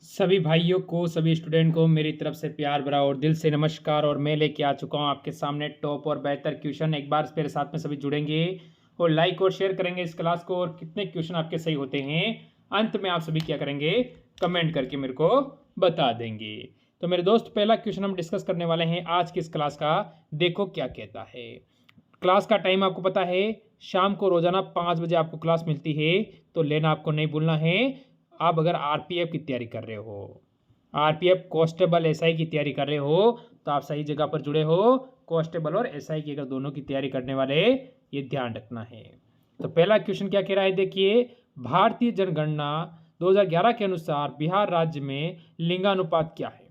सभी भाइयों को, सभी स्टूडेंट को मेरी तरफ से प्यार भरा और दिल से नमस्कार। और मैं लेके आ चुका हूँ आपके सामने टॉप और बेहतर क्वेश्चन। एक बार मेरे साथ में सभी जुड़ेंगे और लाइक और शेयर करेंगे इस क्लास को। और कितने क्वेश्चन आपके सही होते हैं अंत में आप सभी क्या करेंगे, कमेंट करके मेरे को बता देंगे। तो मेरे दोस्त, पहला क्वेश्चन हम डिस्कस करने वाले हैं आज की इस क्लास का। देखो क्या कहता है। क्लास का टाइम आपको पता है, शाम को रोजाना 5 बजे आपको क्लास मिलती है, तो लेना आपको नहीं भूलना है। आप अगर आरपीएफ की तैयारी कर रहे हो, आरपीएफ कांस्टेबल एसआई की तैयारी कर रहे हो, तो आप सही जगह पर जुड़े हो। कांस्टेबल और एसआई की अगर दोनों की तैयारी करने वाले, ये ध्यान रखना है। तो पहला क्वेश्चन क्या कह रहा है, देखिए। भारतीय जनगणना 2011 के अनुसार बिहार राज्य में लिंगानुपात क्या है?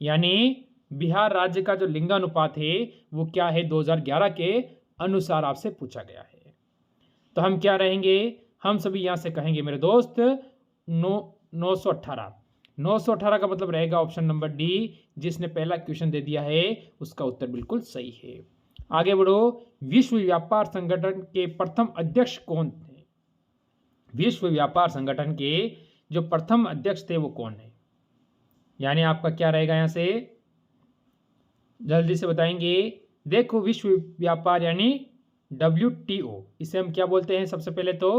यानी बिहार राज्य का जो लिंगानुपात है वो क्या है 2011 के अनुसार, आपसे पूछा गया है। तो हम क्या रहेंगे, हम सभी यहां से कहेंगे मेरे दोस्त 918। 918 का मतलब रहेगा ऑप्शन नंबर डी। जिसने पहला क्वेश्चन दे दिया है उसका उत्तर बिल्कुल सही है। आगे बढ़ो। विश्व व्यापार संगठन के प्रथम अध्यक्ष कौन थे? विश्व व्यापार संगठन के जो प्रथम अध्यक्ष थे वो कौन है? यानी आपका क्या रहेगा, यहां से जल्दी से बताएंगे। देखो, विश्व व्यापार यानी WTO, इसे हम क्या बोलते हैं? सबसे पहले तो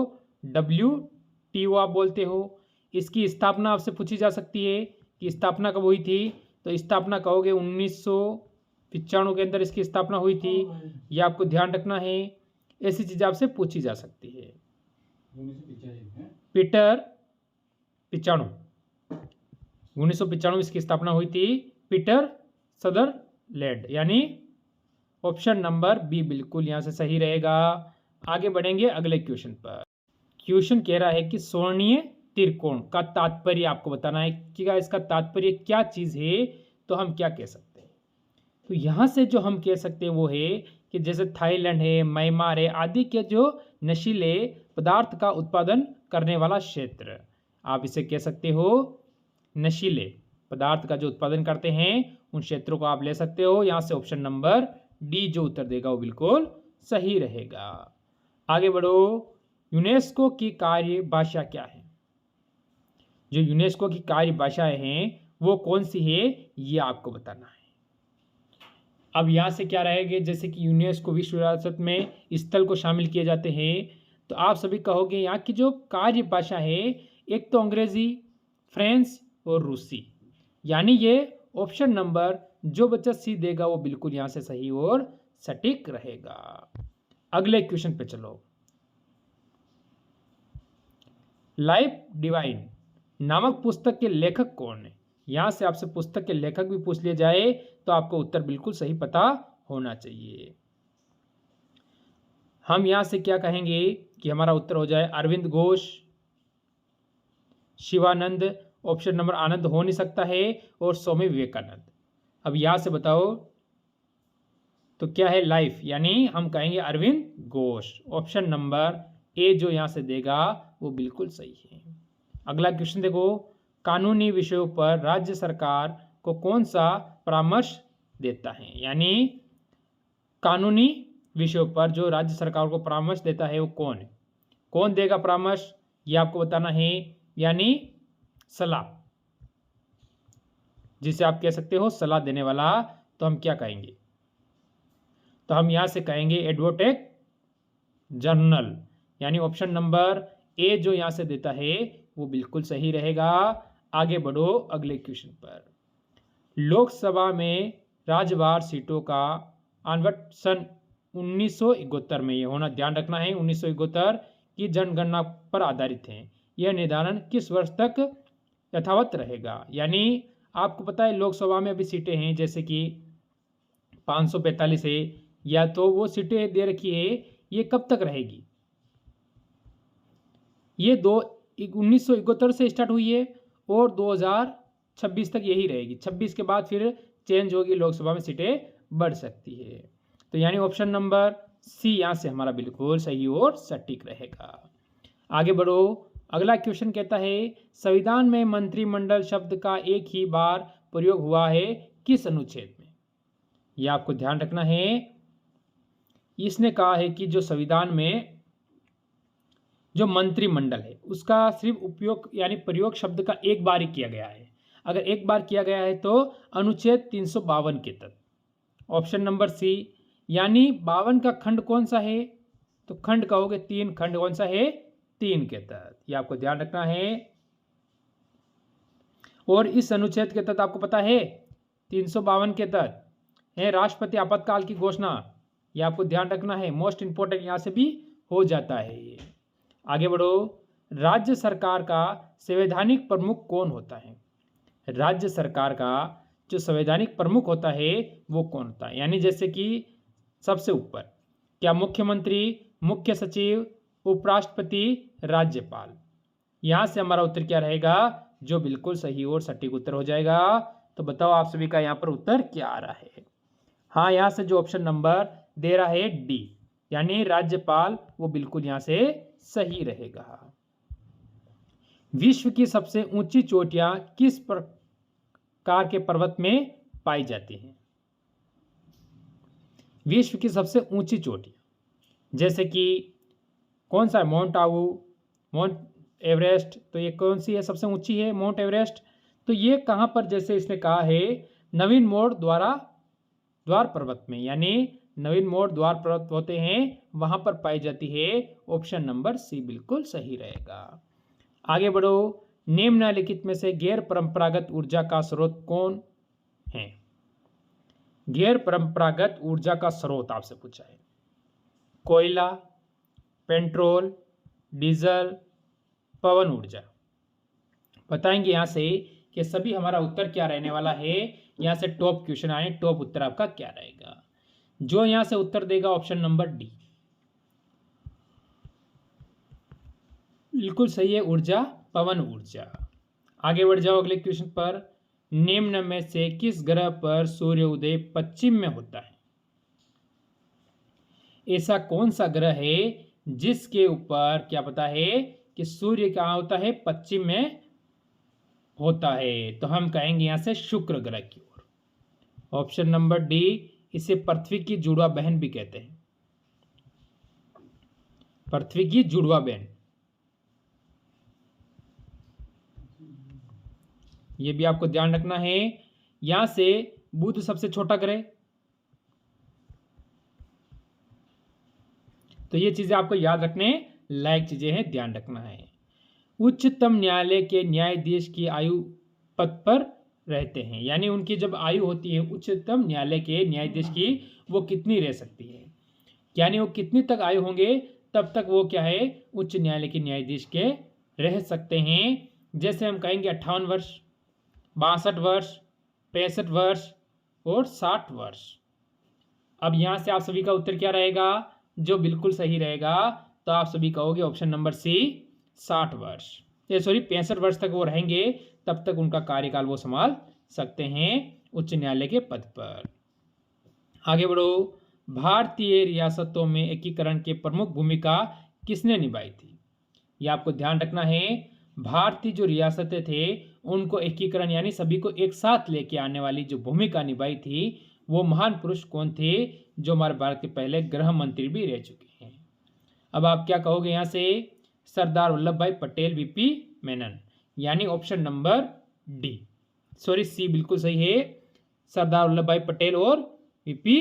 WTO आप बोलते हो। इसकी स्थापना आपसे पूछी जा सकती है कि स्थापना कब हुई थी, तो स्थापना कहोगे 1995 के अंदर इसकी स्थापना हुई थी। ये आपको ध्यान रखना है, ऐसी चीज आपसे पूछी जा सकती है। पीटर 95, 1995 इसकी स्थापना हुई थी, पीटर सदरलैंड। यानी ऑप्शन नंबर बी बिल्कुल यहां से सही रहेगा। आगे बढ़ेंगे अगले क्वेश्चन पर। क्वेश्चन कह रहा है कि स्वर्णीय त्रिकोण का तात्पर्य आपको बताना है कि इसका तात्पर्य क्या चीज है। तो हम क्या कह सकते हैं? तो यहां से जो हम कह सकते हैं वो है कि जैसे थाईलैंड है, म्यांमार है आदि के जो नशीले पदार्थ का उत्पादन करने वाला क्षेत्र, आप इसे कह सकते हो नशीले पदार्थ का जो उत्पादन करते हैं उन क्षेत्रों को आप ले सकते हो। यहां से ऑप्शन नंबर डी जो उत्तर देगा वो बिल्कुल सही रहेगा। आगे बढ़ो। यूनेस्को की कार्य भाषा क्या है? जो यूनेस्को की कार्य भाषाएं हैं वो कौन सी है, ये आपको बताना है। अब यहां से क्या रहेगा, जैसे कि यूनेस्को विश्व विरासत में स्थल को शामिल किए जाते हैं, तो आप सभी कहोगे यहाँ की जो कार्य भाषा है, एक तो अंग्रेजी, फ्रेंच और रूसी। यानी ये ऑप्शन नंबर जो बच्चा सी देगा वो बिल्कुल यहां से सही और सटीक रहेगा। अगले क्वेश्चन पे चलो। लाइफ डिवाइन नामक पुस्तक के लेखक कौन है? यहां से आपसे पुस्तक के लेखक भी पूछ लिया जाए तो आपको उत्तर बिल्कुल सही पता होना चाहिए। हम यहां से क्या कहेंगे कि हमारा उत्तर हो जाए अरविंद घोष, शिवानंद, ऑप्शन नंबर आनंद हो नहीं सकता है, और स्वामी विवेकानंद। अब यहां से बताओ तो क्या है लाइफ, यानी हम कहेंगे Aurobindo Ghosh. Option number A जो यहां से देगा वो बिल्कुल सही है। अगला क्वेश्चन देखो। कानूनी विषयों पर राज्य सरकार को कौन सा परामर्श देता है? यानी कानूनी विषयों पर जो राज्य सरकार को परामर्श देता है वो कौन है? कौन देगा परामर्श, ये आपको बताना है। यानी सलाह, जिसे आप कह सकते हो सलाह देने वाला, तो हम क्या कहेंगे? तो हम यहां से कहेंगे एडवोकेट जनरल। यानी ऑप्शन नंबर ए जो यहां से देता है वो बिल्कुल सही रहेगा। आगे बढ़ो अगले क्वेश्चन पर। लोकसभा में राज्यवार सीटों का आवंटन सन 1971 में, ये होना ध्यान रखना है, 1971 की जनगणना पर आधारित है। यह निर्धारण किस वर्ष तक यथावत रहेगा? यानी आपको पता है लोकसभा में अभी सीटें हैं जैसे कि 545 है, या तो वो सीटें दे रखी है, ये कब तक रहेगी? ये 1971 से स्टार्ट हुई है और 2026 तक यही रहेगी। 26 के बाद फिर चेंज होगी, लोकसभा में सीटें बढ़ सकती है। तो यानी ऑप्शन नंबर सी यहां से हमारा बिल्कुल सही और सटीक रहेगा। आगे बढ़ो। अगला क्वेश्चन कहता है संविधान में मंत्रिमंडल शब्द का एक ही बार प्रयोग हुआ है किस अनुच्छेद में? यह आपको ध्यान रखना है। इसने कहा है कि जो संविधान में जो मंत्रिमंडल है उसका सिर्फ उपयोग यानी प्रयोग शब्द का एक बार ही किया गया है। अगर एक बार किया गया है तो अनुच्छेद 352 के तहत। ऑप्शन नंबर सी, यानी 52 का खंड कौन सा है? तो खंड कहोगे 3, खंड कौन सा है? 3 के तहत। ये आपको ध्यान रखना है। और इस अनुच्छेद के तहत आपको पता है 352 के तहत है राष्ट्रपति आपातकाल की घोषणा। ये आपको ध्यान रखना है, मोस्ट इंपोर्टेंट यहां से भी हो जाता है ये। आगे बढ़ो। राज्य सरकार का संवैधानिक प्रमुख कौन होता है? राज्य सरकार का जो संवैधानिक प्रमुख होता है वो कौन होता है? यानी जैसे कि सबसे ऊपर क्या मुख्यमंत्री, मुख्य सचिव, उपराष्ट्रपति, राज्यपाल? यहां से हमारा उत्तर क्या रहेगा? जो बिल्कुल सही और सटीक उत्तर हो जाएगा। तो बताओ आप सभी का यहां पर उत्तर क्या आ रहा है? हाँ, यहां से जो ऑप्शन नंबर दे रहा है डी, यानी राज्यपाल, वो बिल्कुल यहां से सही रहेगा। विश्व की सबसे ऊंची चोटियां किस प्रकार के पर्वत में पाई जाती हैं? विश्व की सबसे ऊंची चोटियां जैसे कि कौन सा है? Mount Abu, mount Everest. तो ये कौन सी है? सबसे ऊंची है माउंट एवरेस्ट। तो ये कहां पर? जैसे इसने कहा है नवीन मोड़ द्वार पर्वत में, यानी नवीन मोड़ द्वार पर्वत होते हैं वहां पर पाई जाती है। ऑप्शन नंबर सी बिल्कुल सही रहेगा। आगे बढ़ो। निम्नलिखित में से गैर परंपरागत ऊर्जा का स्रोत कौन है? गैर परंपरागत ऊर्जा का स्रोत आपसे पूछा है। कोयला, पेट्रोल, डीजल, पवन ऊर्जा। बताएंगे यहां से कि सभी हमारा उत्तर क्या रहने वाला है। यहां से टॉप क्वेश्चन आए, टॉप उत्तर आपका क्या रहेगा? जो यहां से उत्तर देगा ऑप्शन नंबर डी बिल्कुल सही है, ऊर्जा, पवन ऊर्जा। आगे बढ़ जाओ अगले क्वेश्चन पर। निम्न में से किस ग्रह पर सूर्य उदय पश्चिम में होता है? ऐसा कौन सा ग्रह है जिसके ऊपर क्या पता है कि सूर्य कहाँ होता है? पश्चिम में होता है। तो हम कहेंगे यहां से शुक्र ग्रह की ओर। ऑप्शन नंबर डी, इसे पृथ्वी की जुड़वा बहन भी कहते हैं। पृथ्वी की जुड़वा बहन, ये भी आपको ध्यान रखना है। यहां से बुध सबसे छोटा ग्रह, तो ये चीजें आपको याद रखने लायक चीजें हैं, ध्यान रखना है। उच्चतम न्यायालय के न्यायाधीश की आयु पद पर रहते हैं, यानी उनकी जब आयु होती है उच्चतम न्यायालय के न्यायाधीश की, वो कितनी रह सकती है? यानी वो कितनी तक आयु होंगे तब तक वो क्या है? उच्च न्यायालय के न्यायाधीश के रह सकते हैं। जैसे हम कहेंगे 58 वर्ष, 62 वर्ष, 65 वर्ष और 60 वर्ष। अब यहां से आप सभी का उत्तर क्या रहेगा? जो बिल्कुल सही रहेगा तो आप सभी कहोगे ऑप्शन नंबर सी 60 वर्ष, ये सॉरी 65 वर्ष तक वो रहेंगे, तब तक उनका कार्यकाल वो संभाल सकते हैं उच्च न्यायालय के पद पर। आगे बढ़ो। भारतीय रियासतों में एकीकरण की प्रमुख भूमिका किसने निभाई थी? ये आपको ध्यान रखना है। भारतीय जो रियासतें थे उनको एकीकरण यानी सभी को एक साथ लेके आने वाली जो भूमिका निभाई थी वो महान पुरुष कौन थे? जो हमारे भारत के पहले गृह मंत्री भी रह चुके हैं। अब आप क्या कहोगे यहां से? सरदार वल्लभ भाई पटेल, वीपी मेनन, यानी option number D sorry C बिल्कुल सही है। सरदार वल्लभ भाई पटेल और वीपी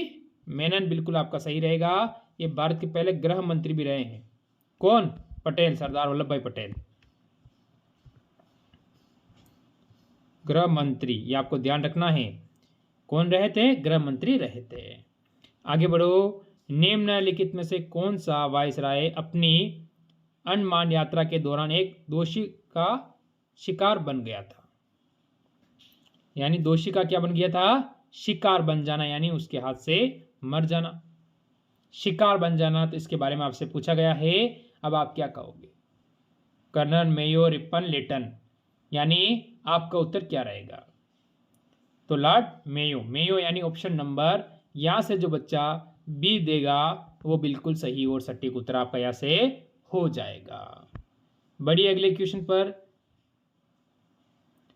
मेनन बिल्कुल आपका सही रहेगा। ये भारत के पहले गृह मंत्री भी रहे हैं। कौन? पटेल, सरदार वल्लभ भाई पटेल गृह मंत्री, ये आपको ध्यान रखना है। कौन रहे थे? गृह मंत्री रहे थे। आगे बढ़ो। निम्नलिखित में से कौन सा वायसराय अपनी अंडमान यात्रा के दौरान एक दोषी का शिकार बन गया था? यानी दोषी का क्या बन गया था? शिकार बन जाना, यानी उसके हाथ से मर जाना, शिकार बन जाना। तो इसके बारे में आपसे पूछा गया है। अब आप क्या कहोगे? कर्नल मेयो रिपन लेटन, यानी आपका उत्तर क्या रहेगा? तो लॉर्ड मेयो, मेयो यानी ऑप्शन नंबर, यहां से जो बच्चा बी देगा वो बिल्कुल सही और सटीक उत्तर आपका यहां से हो जाएगा। बढ़िए अगले क्वेश्चन पर।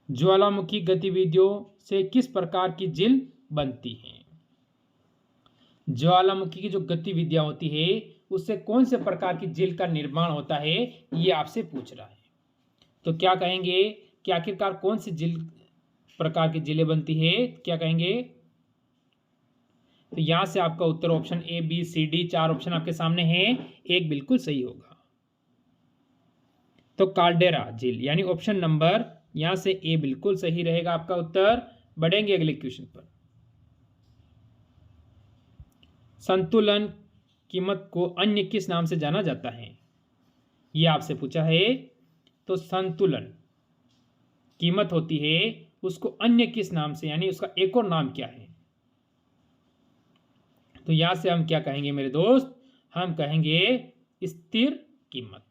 ज्वालामुखी गतिविधियों से किस प्रकार की झील बनती है? ज्वालामुखी की जो गतिविधियां होती है उससे कौन से प्रकार की झील का निर्माण होता है, ये आपसे पूछ रहा है। तो क्या कहेंगे कि आखिरकार कौन सी झील प्रकार की झीलें बनती है, क्या कहेंगे? तो यहां से आपका उत्तर option A B C D 4 option आपके सामने है, एक बिल्कुल सही होगा। तो काल्डेरा झील यानी ऑप्शन नंबर यहां से ए बिल्कुल सही रहेगा आपका उत्तर। बढ़ेंगे अगले क्वेश्चन पर। संतुलन कीमत को अन्य किस नाम से जाना जाता है, ये आपसे पूछा है। तो संतुलन कीमत होती है, उसको अन्य किस नाम से, यानी उसका एक और नाम क्या है? तो यहां से हम क्या कहेंगे मेरे दोस्त, हम कहेंगे स्थिर कीमत।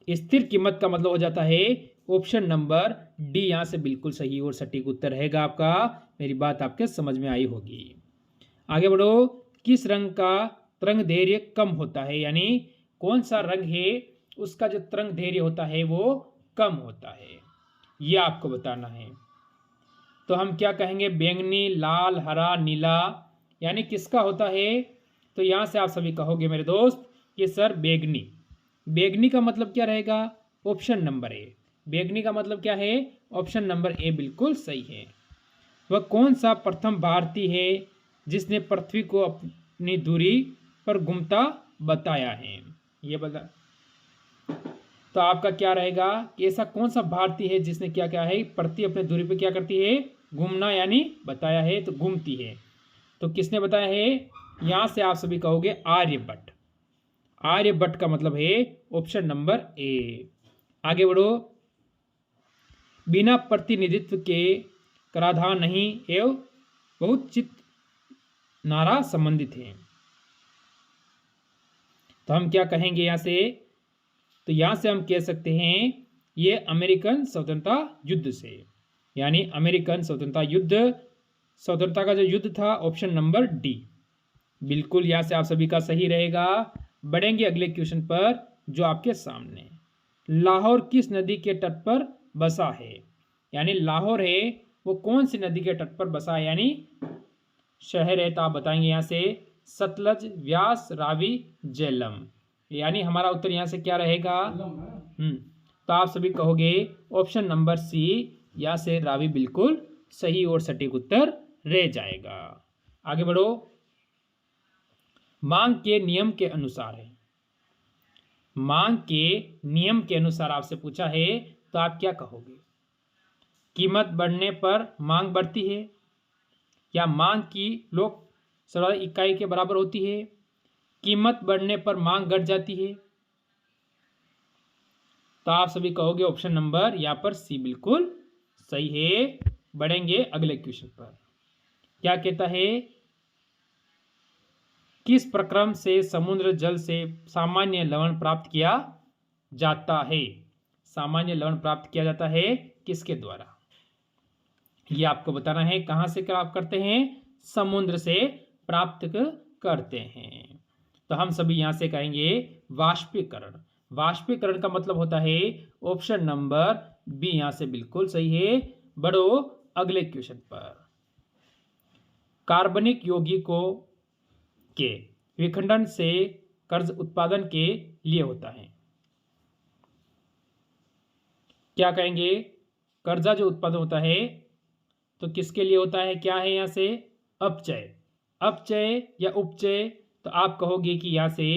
स्थिर कीमत का मतलब हो जाता है ऑप्शन नंबर डी, यहां से बिल्कुल सही और सटीक उत्तर रहेगा आपका। मेरी बात आपके समझ में आई होगी। आगे बढ़ो। किस रंग का तरंग दैर्घ्य कम होता है, यानी कौन सा रंग है उसका जो तरंग दैर्घ्य होता है वो कम होता है, ये आपको बताना है। तो हम क्या कहेंगे, बैंगनी, लाल, हरा, नीला, यानी किसका होता है? तो यहां से आप सभी कहोगे मेरे दोस्त कि सर बैंगनी। बैंगनी का मतलब क्या रहेगा? ऑप्शन नंबर ए। बैंगनी का मतलब क्या है? ऑप्शन नंबर ए बिल्कुल सही है। वह कौन सा प्रथम भारतीय है जिसने पृथ्वी को अपनी दूरी पर घूमता बताया है, ये बता। तो आपका क्या रहेगा कि ऐसा कौन सा भारतीय है जिसने क्या क्या है, पृथ्वी अपने दूरी पर क्या करती है, घूमना, यानी बताया है, तो घूमती है। तो किसने बताया है? यहां से आप सभी कहोगे आर्यभट्ट। आर्यभट्ट का मतलब है ऑप्शन नंबर ए। आगे बढ़ो। बिना प्रतिनिधित्व के कराधान नहीं एवं बहुत चित्त नारा संबंधित है। तो हम क्या कहेंगे यहां से? तो यहां से हम कह सकते हैं ये अमेरिकन स्वतंत्रता युद्ध से, यानी अमेरिकन स्वतंत्रता का जो युद्ध था, ऑप्शन नंबर डी बिल्कुल यहां से आप सभी का सही रहेगा। बढ़ेंगे अगले क्वेश्चन पर जो आपके सामने। लाहौर किस नदी के तट पर बसा है, यानी लाहौर है वो कौन सी नदी के तट पर बसा है, यानी शहर है। तो आप बताएंगे यहां से सतलज, व्यास, रावी, झेलम, यानी हमारा उत्तर यहां से क्या रहेगा? तो आप सभी कहोगे ऑप्शन नंबर सी, यहां से रावी बिल्कुल सही और सटीक उत्तर रह जाएगा। आगे बढ़ो। मांग के नियम के अनुसार है, मांग के नियम के अनुसार आपसे पूछा है, तो आप क्या कहोगे? कीमत बढ़ने पर मांग बढ़ती है, या मांग की लोक सर्वाधिक इकाई के बराबर होती है, कीमत बढ़ने पर मांग घट जाती है? तो आप सभी कहोगे ऑप्शन नंबर यहां पर सी बिल्कुल सही है। बढ़ेंगे अगले क्वेश्चन पर। क्या कहता है? किस प्रक्रम से समुद्र जल से सामान्य लवण प्राप्त किया जाता है? सामान्य लवण प्राप्त किया जाता है किसके द्वारा, ये आपको बताना है। कहां से प्राप्त करते हैं? समुद्र से प्राप्त करते हैं। तो हम सभी यहां से कहेंगे वाष्पीकरण। वाष्पीकरण का मतलब होता है ऑप्शन नंबर बी, यहां से बिल्कुल सही है। बढ़ो अगले क्वेश्चन पर। कार्बनिक यौगिकों के विखंडन से कर्ज उत्पादन के लिए होता है, क्या कहेंगे? कर्जा जो उत्पादन होता है तो किसके लिए होता है, क्या है यहां से? अपचय, अपचय या उपचय। तो आप कहोगे कि यहां से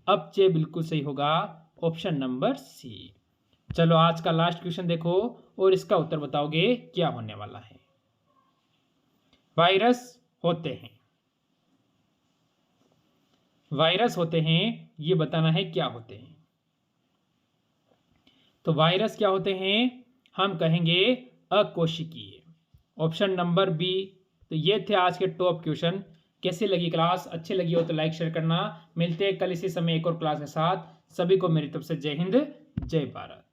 अपचय बिल्कुल सही होगा, ऑप्शन नंबर सी। चलो आज का लास्ट क्वेश्चन देखो और इसका उत्तर बताओगे क्या होने वाला है। वायरस होते हैं, वायरस होते हैं, ये बताना है क्या होते हैं। तो वायरस क्या होते हैं? हम कहेंगे अकोशिकीय, ऑप्शन नंबर बी। तो ये थे आज के टॉप क्वेश्चन। कैसे लगी क्लास? अच्छी लगी हो तो लाइक शेयर करना। मिलते हैं कल इसी समय एक और क्लास के साथ। सभी को मेरी तरफ से जय हिंद, जय भारत।